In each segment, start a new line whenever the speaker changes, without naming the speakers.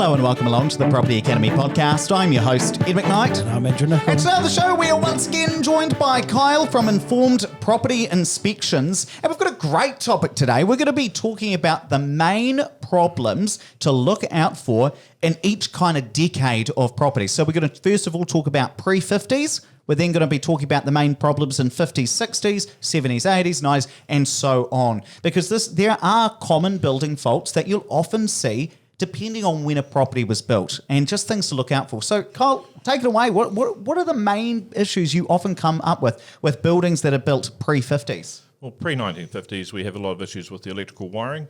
Hello and welcome along to the Property Academy podcast. I'm your host, Ed McKnight.
And I'm Andrew Nichols.
And today on the show, we are once again joined by Kyle from Informed Property Inspections. And we've got a great topic today. We're going to be talking about the main problems to look out for in each kind of decade of property. So we're going to first of all talk about pre-50s. We're then going to be talking about the main problems in 50s, 60s, 70s, 80s, 90s, and so on. Because there are common building faults that you'll often see depending on when a property was built, and just things to look out for. So, Kyle, take it away. What are the main issues you often come up with buildings that are built pre-50s?
Well, pre-1950s, we have a lot of issues with the electrical wiring,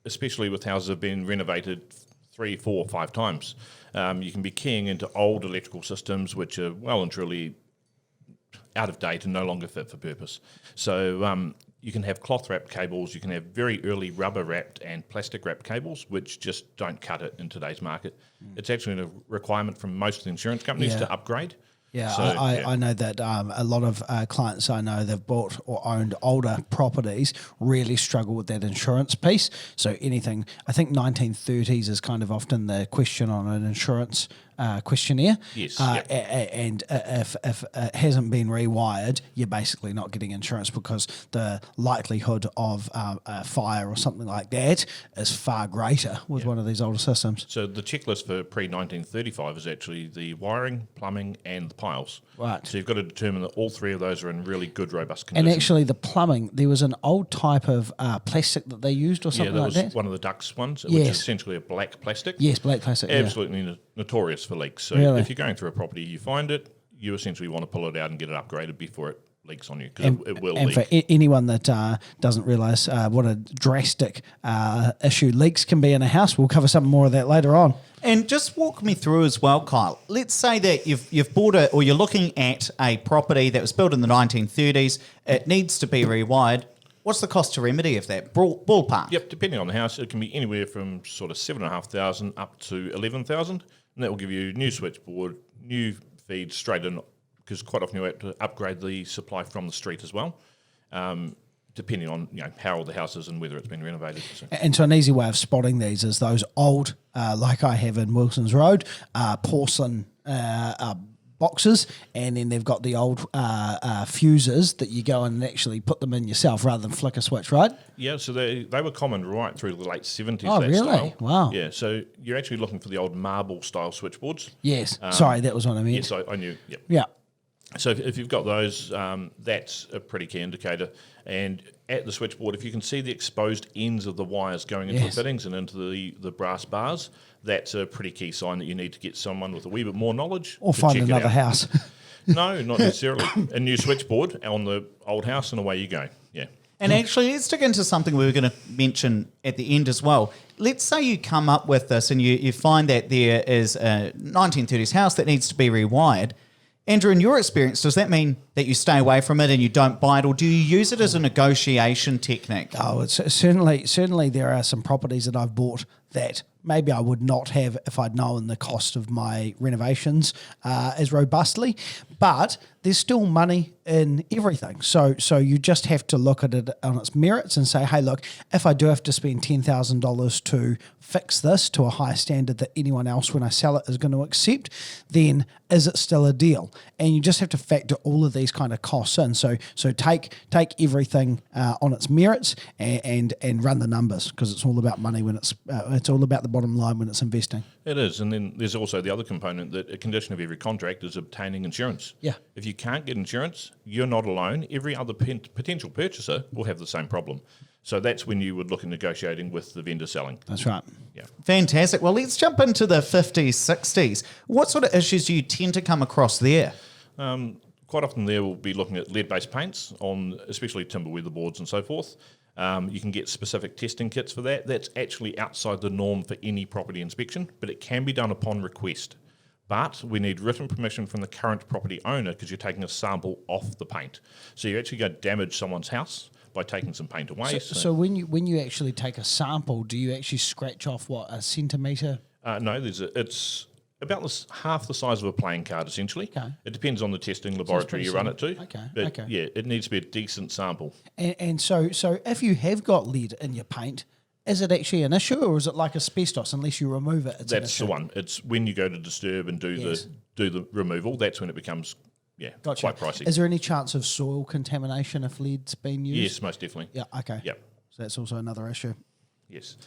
especially with houses that have been renovated 3, 4, 5 times. You can be keying into old electrical systems which are well and truly out of date and no longer fit for purpose. So you can have cloth-wrapped cables, you can have very early rubber-wrapped and plastic-wrapped cables, which just don't cut it in today's market. It's actually a requirement from most of the insurance companies to upgrade.
Yeah,
So,
I know that a lot of clients I know they've bought or owned older properties really struggle with that insurance piece. So anything, I think 1930s is kind of often the question on an insurance questionnaire.
Yes.
And if it hasn't been rewired, you're basically not getting insurance because the likelihood of a fire or something like that is far greater with one of these older systems.
So the checklist for pre-1935 is actually the wiring, plumbing, and the piles.
Right.
So you've got to determine that all three of those are in really good, robust condition.
And actually the plumbing, there was an old type of plastic that they used or something like that.
Yeah, that was one of the Dux ones, which
Yes.
is essentially a black plastic.
Yes, black plastic.
Absolutely notorious for leaks. So
Really?
if you're going through a property, you find it, you essentially want to pull it out and get it upgraded before it leaks on you, because it will
And
leak.
for anyone that doesn't realise what a drastic issue leaks can be in a house, we'll cover some more of that later on.
And just walk me through as well, Kyle. Let's say that you've bought or you're looking at a property that was built in the 1930s. It needs to be rewired. What's the cost to remedy of that? Ballpark?
Yep, depending on the house, it can be anywhere from sort of 7,500 up to 11,000, and that will give you new switchboard, new feed straight in, because quite often you have to upgrade the supply from the street as well, depending on how old the house is and whether it's been renovated. So.
And so an easy way of spotting these is those old, like I have in Wilson's Road, porcelain boxes, and then they've got the old fuses that you go in and actually put them in yourself rather than flick a switch, right?
Yeah, so they were common right through the late 70s.
Oh,
that
really?
style.
Wow.
Yeah, so you're actually looking for the old marble style switchboards.
Yes. Sorry, that was what I meant.
Yes, I knew. Yep.
Yeah.
So if you've got those, that's a pretty key indicator. And at the switchboard, if you can see the exposed ends of the wires going into the fittings and into the brass bars, that's a pretty key sign that you need to get someone with a wee bit more knowledge.
Or
to
find
check it
another
out.
house.
No, not necessarily. A new switchboard on the old house, and away you go. Yeah.
And actually, let's dig into something we were going to mention at the end as well. Let's say you come up with this and you find that there is a 1930s house that needs to be rewired. Andrew, in your experience, does that mean that you stay away from it and you don't buy it, or do you use it as a negotiation technique?
Oh, it's certainly there are some properties that I've bought that maybe I would not have if I'd known the cost of my renovations as robustly, but there's still money in everything. So you just have to look at it on its merits and say, hey, look, if I do have to spend $10,000 to fix this to a higher standard that anyone else when I sell it is going to accept, then is it still a deal? And you just have to factor all of these kind of costs in. So take everything on its merits and run the numbers, because it's all about money when it's all about the bottom line when it's investing.
It is, and then there's also the other component that a condition of every contract is obtaining insurance.
Yeah.
If you can't get insurance, you're not alone. Every other potential purchaser will have the same problem. So that's when you would look at negotiating with the vendor selling.
That's right.
Yeah.
Fantastic. Well, let's jump into the 50s, 60s. What sort of issues do you tend to come across there?
Quite often there we'll be looking at lead-based paints on especially timber weatherboards and so forth. You can get specific testing kits for that. That's actually outside the norm for any property inspection, but it can be done upon request. But we need written permission from the current property owner, because you're taking a sample off the paint. So you're actually going to damage someone's house by taking some paint away.
So when you actually take a sample, do you actually scratch off a centimetre?
No, it's about half the size of a playing card, essentially.
Okay.
It depends on the testing laboratory you run it to.
Okay,
But
okay.
yeah, it needs to be a decent sample.
And so if you have got lead in your paint, Is it actually an issue, or is it like asbestos? Unless you remove it, it's an
That's
issue.
the one. It's when you go to disturb and do
Yes.
the removal. That's when it becomes
Gotcha.
quite pricey.
Is there any chance of soil contamination if lead's been used?
Yes, most definitely.
Yeah. Okay.
Yep.
So that's also another issue.
Yes.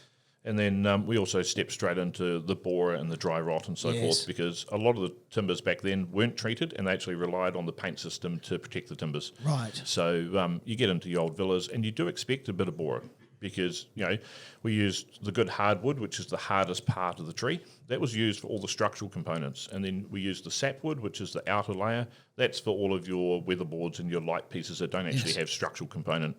And then we also stepped straight into the Borah and the dry rot and so
Yes.
forth, because a lot of the timbers back then weren't treated, and they actually relied on the paint system to protect the timbers.
Right.
So you get into your old villas and you do expect a bit of Borah, because we used the good hardwood, which is the hardest part of the tree. That was used for all the structural components. And then we used the sapwood, which is the outer layer. That's for all of your weatherboards and your light pieces that don't actually have structural component.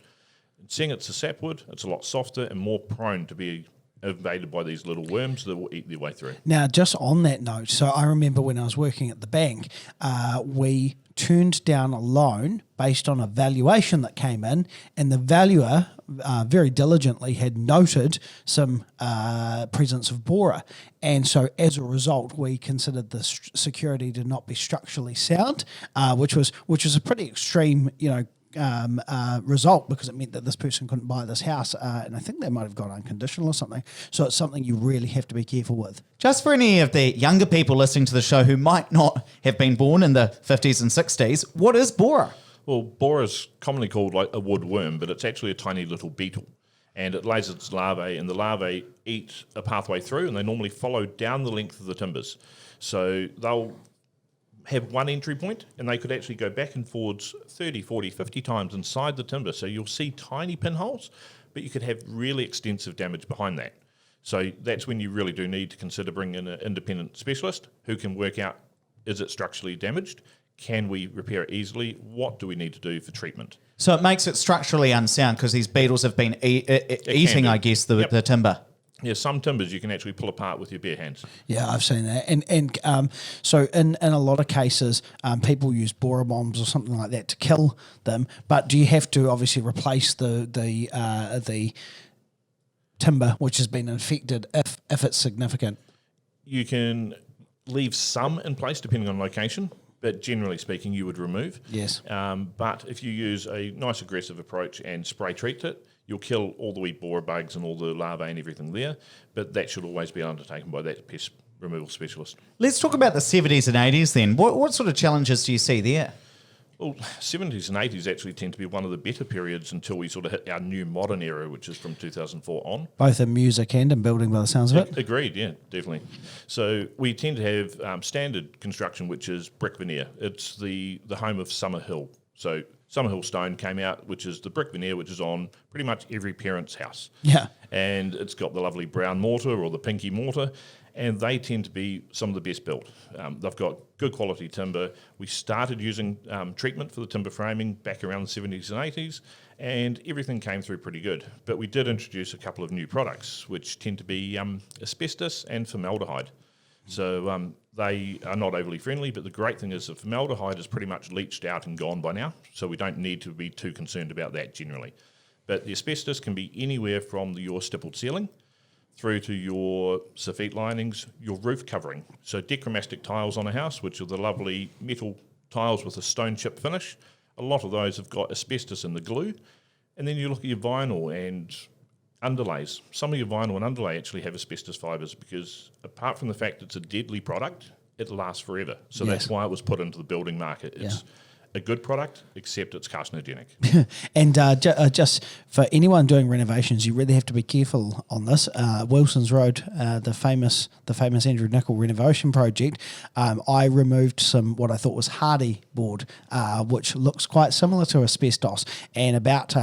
And seeing it's a sapwood, it's a lot softer and more prone to be invaded by these little worms that will eat their way through.
Now, just on that note, so I remember when I was working at the bank, we turned down a loan based on a valuation that came in, and the valuer very diligently had noted some presence of Borah. And so as a result, we considered the security to not be structurally sound, which was a pretty extreme, result, because it meant that this person couldn't buy this house, and I think they might have gone unconditional or something. So it's something you really have to be careful with.
Just for any of the younger people listening to the show who might not have been born in the 50s and 60s, what is Borah?
Well, Borah is commonly called like a wood worm, but it's actually a tiny little beetle. And it lays its larvae, and the larvae eat a pathway through, and they normally follow down the length of the timbers. So they'll have one entry point, and they could actually go back and forwards 30, 40, 50 times inside the timber. So you'll see tiny pinholes, but you could have really extensive damage behind that. So that's when you really do need to consider bringing in an independent specialist who can work out, is it structurally damaged? Can we repair it easily? What do we need to do for treatment?
So it makes it structurally unsound because these beetles have been eating,
do.
I guess, the timber.
Yeah, some timbers you can actually pull apart with your bare hands.
Yeah, I've seen that, and so in a lot of cases, people use Borah bombs or something like that to kill them. But do you have to obviously replace the timber which has been infected if it's significant?
You can leave some in place depending on location, but generally speaking, you would remove.
Yes.
But if you use a nice aggressive approach and spray treat it, you'll kill all the wee Borah bugs and all the larvae and everything there, but that should always be undertaken by that pest removal specialist.
Let's talk about the 70s and 80s then. What sort of challenges do you see there?
Well, 70s and 80s actually tend to be one of the better periods until we sort of hit our new modern era, which is from 2004 on.
Both in music and in building, by the sounds of it.
Agreed, yeah, definitely. So we tend to have standard construction, which is brick veneer. It's the home of Summer Hill. So Summer Hill Stone came out, which is the brick veneer, which is on pretty much every parent's house.
Yeah.
And it's got the lovely brown mortar or the pinky mortar, and they tend to be some of the best built. They've got good quality timber. We started using treatment for the timber framing back around the 70s and 80s, and everything came through pretty good. But we did introduce a couple of new products, which tend to be asbestos and formaldehyde. So they are not overly friendly, but the great thing is the formaldehyde is pretty much leached out and gone by now, so we don't need to be too concerned about that generally. But the asbestos can be anywhere from your stippled ceiling through to your soffit linings, your roof covering. So dichromatic tiles on a house, which are the lovely metal tiles with a stone chip finish, a lot of those have got asbestos in the glue. And then you look at your vinyl and underlays. Some of your vinyl and underlay actually have asbestos fibres because apart from the fact it's a deadly product, it lasts forever. So that's why it was put into the building market. It's a good product, except it's carcinogenic.
And just for anyone doing renovations, you really have to be careful on this. Wilson's Road, the famous Andrew Nicol renovation project, I removed some what I thought was hardy board, which looks quite similar to asbestos, and about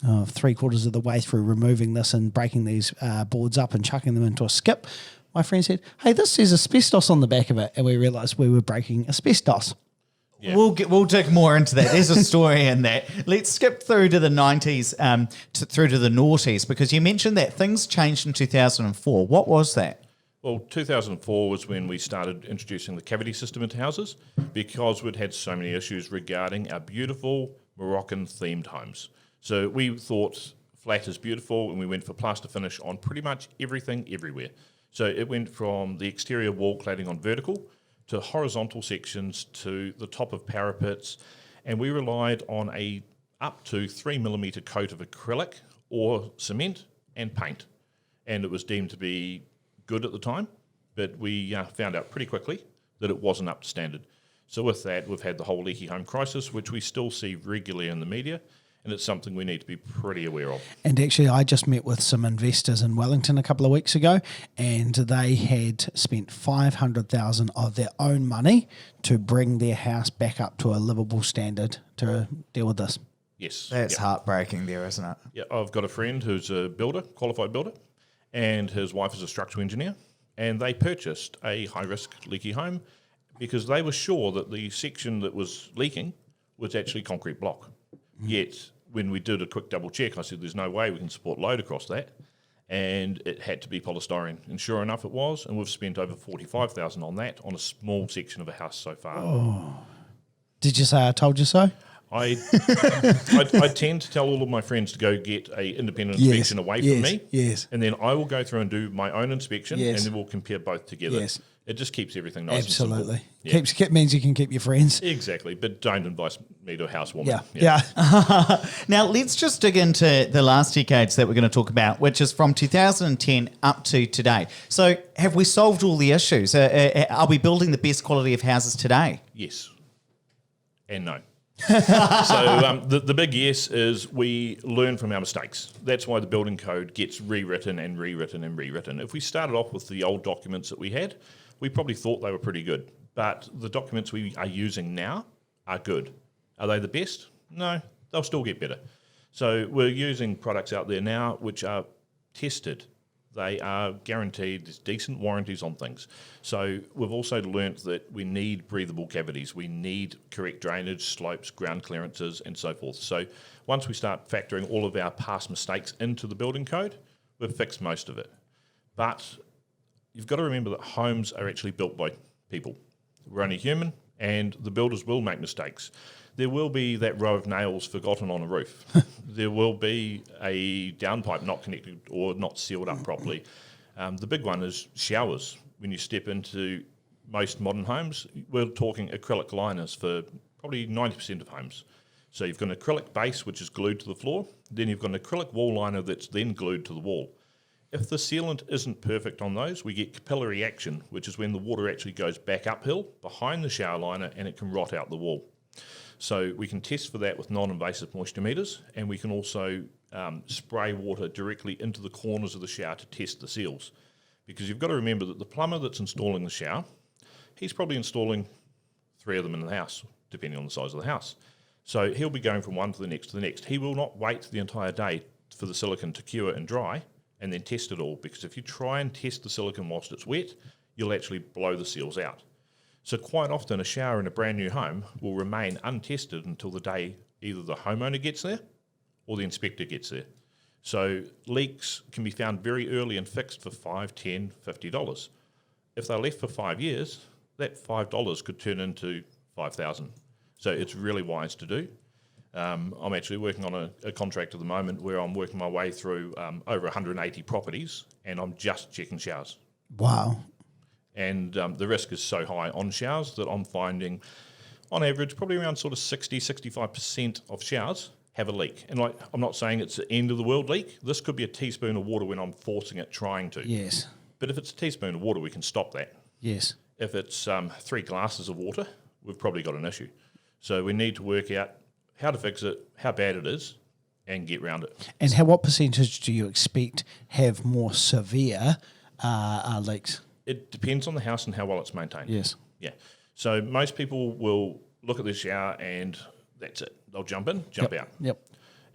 3/4 of the way through removing this and breaking these boards up and chucking them into a skip, my friend said, "Hey, this says asbestos on the back of it," and we realised we were breaking asbestos.
Yeah.
We'll dig more into that. There's a story in that. Let's skip through to the 90s, through to the noughties, because you mentioned that things changed in 2004. What was that?
Well, 2004 was when we started introducing the cavity system into houses because we'd had so many issues regarding our beautiful Moroccan-themed homes. So we thought flat is beautiful, and we went for plaster finish on pretty much everything, everywhere. So it went from the exterior wall cladding on vertical to horizontal sections to the top of parapets, and we relied on a up to 3mm coat of acrylic or cement and paint. and it was deemed to be good at the time, but we found out pretty quickly that it wasn't up to standard. So with that, we've had the whole leaky home crisis, which we still see regularly in the media, and it's something we need to be pretty aware of.
And actually, I just met with some investors in Wellington a couple of weeks ago, and they had spent $500,000 of their own money to bring their house back up to a livable standard to deal with this.
Yes.
That's heartbreaking there, isn't it?
Yeah, I've got a friend who's a builder, qualified builder, and his wife is a structural engineer, and they purchased a high-risk leaky home because they were sure that the section that was leaking was actually concrete block. Yet, when we did a quick double check, I said, there's no way we can support load across that. And it had to be polystyrene. And sure enough, it was. And we've spent over $45,000 on that on a small section of a house so far.
Did you say I told you so?
I tend to tell all of my friends to go get a independent inspection away from me.
Yes.
And then I will go through and do my own inspection,
Yes.
and then we'll compare both together.
Yes.
It just keeps everything nice
Absolutely.
and simple.
Keeps means you can keep your friends.
Exactly, but don't invite me to a housewarming.
Yeah.
Now, let's just dig into the last decades that we're going to talk about, which is from 2010 up to today. So have we solved all the issues? Are we building the best quality of houses today?
Yes. And no. So the big yes is we learn from our mistakes. That's why the building code gets rewritten and rewritten and rewritten. If we started off with the old documents that we had, we probably thought they were pretty good. But the documents we are using now are good. Are they the best? No, they'll still get better. So we're using products out there now which are tested. They are guaranteed. There's decent warranties on things. So we've also learnt that we need breathable cavities. We need correct drainage, slopes, ground clearances, and so forth. So once we start factoring all of our past mistakes into the building code, we've fixed most of it. But you've got to remember that homes are actually built by people. We're only human, and the builders will make mistakes. There will be that row of nails forgotten on a roof. There will be a downpipe not connected or not sealed up properly. The big one is showers. When you step into most modern homes, we're talking acrylic liners for probably 90% of homes. So you've got an acrylic base which is glued to the floor, then you've got an acrylic wall liner that's then glued to the wall. If the sealant isn't perfect on those, we get capillary action, which is when the water actually goes back uphill behind the shower liner and it can rot out the wall. So we can test for that with non-invasive moisture meters, and we can also spray water directly into the corners of the shower to test the seals. Because you've got to remember that the plumber that's installing the shower, he's probably installing 3 of them in the house, depending on the size of the house. So he'll be going from one to the next to the next. He will not wait the entire day for the silicone to cure and dry and then test it all, because if you try and test the silicone whilst it's wet, you'll actually blow the seals out. So quite often a shower in a brand new home will remain untested until the day either the homeowner gets there or the inspector gets there. So leaks can be found very early and fixed for $5, $10, $50. If they're left for 5 years, that $5 could turn into $5,000. So it's really wise to do. I'm actually working on a contract at the moment where I'm working my way through over 180 properties, and I'm just checking showers.
Wow.
And the risk is so high on showers that I'm finding, on average, probably around sort of 65% of showers have a leak. And like, I'm not saying it's the end of the world leak. This could be a teaspoon of water when I'm forcing it, trying to.
Yes.
But if it's a teaspoon of water, we can stop that.
Yes.
If it's 3 glasses of water, we've probably got an issue. So we need to work out how to fix it, how bad it is, and get around it.
And what percentage do you expect have more severe leaks?
It depends on the house and how well it's maintained.
Yes.
Yeah. So most people will look at the shower and that's it. They'll jump in, jump out.
Yep.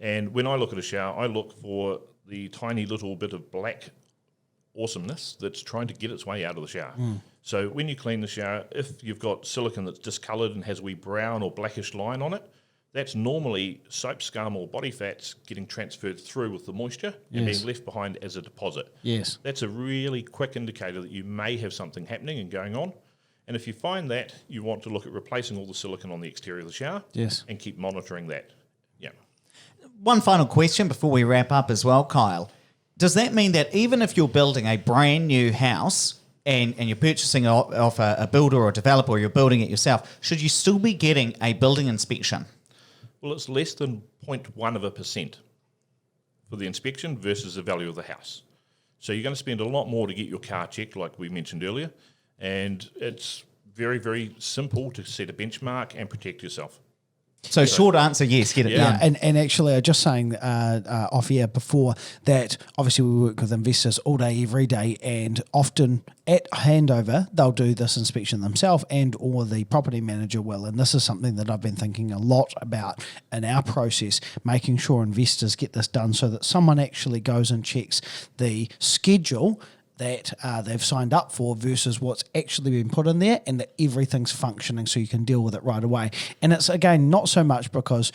And when I look at a shower, I look for the tiny little bit of black awesomeness that's trying to get its way out of the shower. So when you clean the shower, if you've got silicone that's discoloured and has a wee brown or blackish line on it, that's normally soap scum or body fats getting transferred through with the moisture and
Yes.
being left behind as a deposit.
Yes.
That's a really quick indicator that you may have something happening and going on. And if you find that, you want to look at replacing all the silicone on the exterior of the shower.
Yes.
And keep monitoring that. Yeah.
One final question before we wrap up as well, Kyle. Does that mean that even if you're building a brand new house and you're purchasing it off a builder or a developer, or you're building it yourself, should you still be getting a building inspection?
Well, it's less than 0.1% for the inspection versus the value of the house. So you're going to spend a lot more to get your car checked, like we mentioned earlier. And it's very, very simple to set a benchmark and protect yourself.
So short answer, yes, get it done.
And actually, I was just saying off air before that obviously we work with investors all day, every day, and often at handover, they'll do this inspection themselves and or the property manager will. And this is something that I've been thinking a lot about in our process, making sure investors get this done so that someone actually goes and checks the schedule that they've signed up for versus what's actually been put in there, and that everything's functioning so you can deal with it right away. And it's, again, not so much because,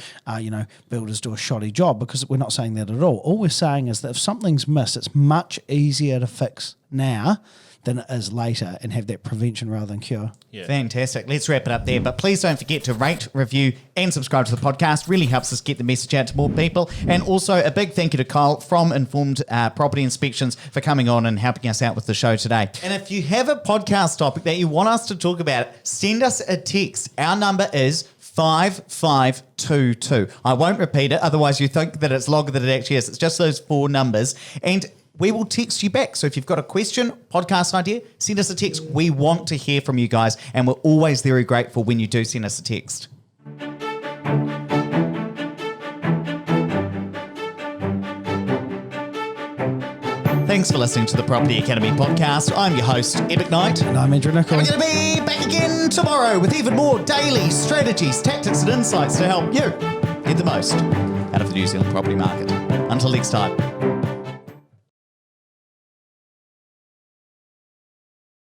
builders do a shoddy job, because we're not saying that at all. All we're saying is that if something's missed, it's much easier to fix now than it is later and have that prevention rather than cure.
Yeah.
Fantastic. Let's wrap it up there. But please don't forget to rate, review, and subscribe to the podcast. Really helps us get the message out to more people. And also a big thank you to Kyle from Informed Property Inspections for coming on and helping us out with the show today. And if you have a podcast topic that you want us to talk about, send us a text. Our number is 5522. I won't repeat it, otherwise you think that it's longer than it actually is. It's just those 4 numbers. And we will text you back. So if you've got a question, podcast idea, send us a text. We want to hear from you guys, and we're always very grateful when you do send us a text. Thanks for listening to the Property Academy podcast. I'm your host, Epic Knight.
And I'm Andrew Nicholl.
We're going to be back again tomorrow with even more daily strategies, tactics, and insights to help you get the most out of the New Zealand property market. Until next time.